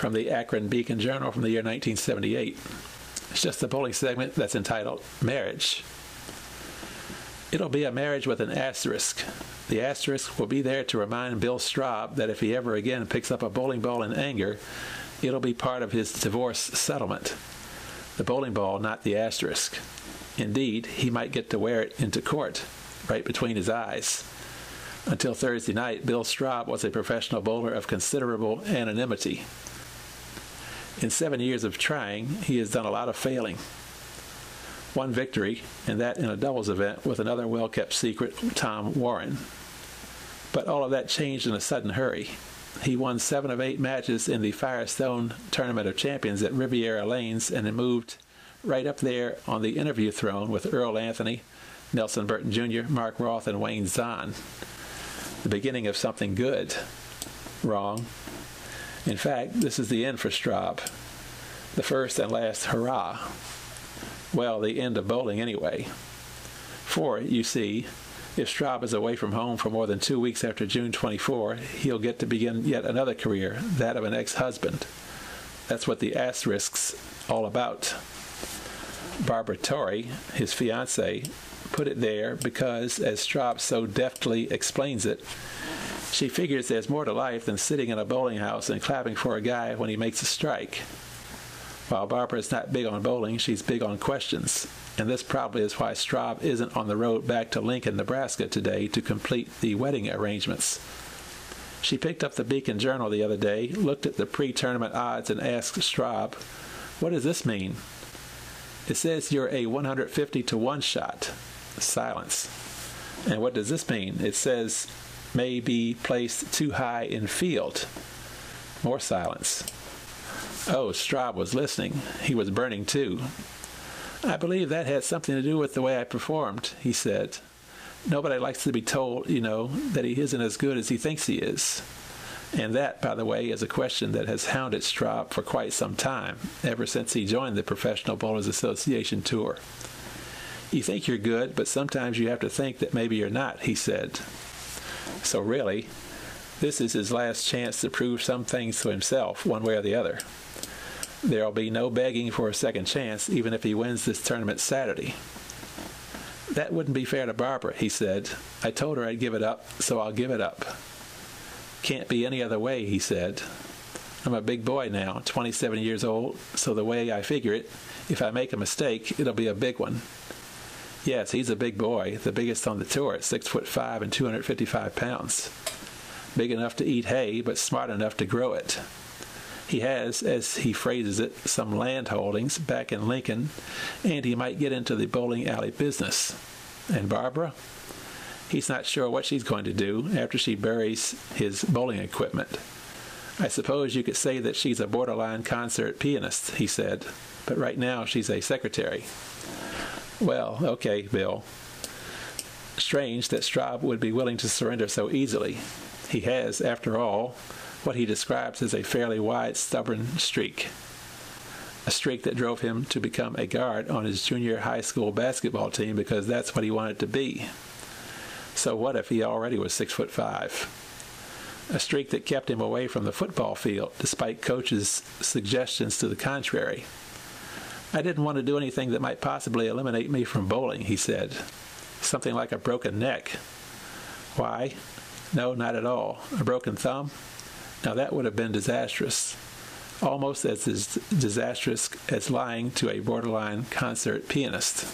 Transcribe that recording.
from the Akron Beacon Journal from the year 1978. It's just the bowling segment that's entitled Marriage. It'll be a marriage with an asterisk. The asterisk will be there to remind Bill Straub that if he ever again picks up a bowling ball in anger, it'll be part of his divorce settlement. The bowling ball, not the asterisk. Indeed, he might get to wear it into court, right between his eyes. Until Thursday night, Bill Straub was a professional bowler of considerable anonymity. In 7 years of trying, he has done a lot of failing. One victory, and that in a doubles event with another well-kept secret, Tom Warren. But all of that changed in a sudden hurry. He won 7 of 8 matches in the Firestone Tournament of Champions at Riviera Lanes and then moved right up there on the interview throne with Earl Anthony, Nelson Burton Jr., Mark Roth, and Wayne Zahn. The beginning of something good. Wrong. In fact, this is the end for Straub. The first and last hurrah. Well, the end of bowling anyway. For, you see, if Straub is away from home for more than 2 weeks after June 24, he'll get to begin yet another career, that of an ex-husband. That's what the asterisk's all about. Barbara Torrey, his fiancée, put it there because, as Straub so deftly explains it, she figures there's more to life than sitting in a bowling house and clapping for a guy when he makes a strike. While Barbara is not big on bowling, she's big on questions, and this probably is why Straub isn't on the road back to Lincoln, Nebraska today to complete the wedding arrangements. She picked up the Beacon Journal the other day, looked at the pre-tournament odds, and asked Straub, "What does this mean?" "It says you're a 150 to 1 shot." Silence. "And what does this mean?" "It says may be placed too high in field." More silence. Oh, Straub was listening. He was burning too. "I believe that had something to do with the way I performed," he said. "Nobody likes to be told, that he isn't as good as he thinks he is." And that, by the way, is a question that has hounded Straub for quite some time, ever since he joined the Professional Bowlers Association Tour. "You think you're good, but sometimes you have to think that maybe you're not," he said. So really, this is his last chance to prove some things to himself, one way or the other. There'll be no begging for a second chance, even if he wins this tournament Saturday. "That wouldn't be fair to Barbara," he said. "I told her I'd give it up, so I'll give it up." "Can't be any other way," he said. "I'm a big boy now, 27 years old, so the way I figure it, if I make a mistake, it'll be a big one." Yes, he's a big boy, the biggest on the tour at 6'5" and 255 pounds. Big enough to eat hay, but smart enough to grow it. He has, as he phrases it, some land holdings back in Lincoln, and he might get into the bowling alley business. And Barbara? He's not sure what she's going to do after she buries his bowling equipment. "I suppose you could say that she's a borderline concert pianist," he said, "but right now she's a secretary." Well, okay, Bill. Strange that Straub would be willing to surrender so easily. He has, after all, what he describes as a fairly wide, stubborn streak. A streak that drove him to become a guard on his junior high school basketball team because that's what he wanted to be. So what if he already was 6'5"? A streak that kept him away from the football field, despite coaches' suggestions to the contrary. "I didn't want to do anything that might possibly eliminate me from bowling," he said. "Something like a broken neck." "Why? No, not at all. A broken thumb? Now that would have been disastrous. Almost as disastrous as lying to a borderline concert pianist."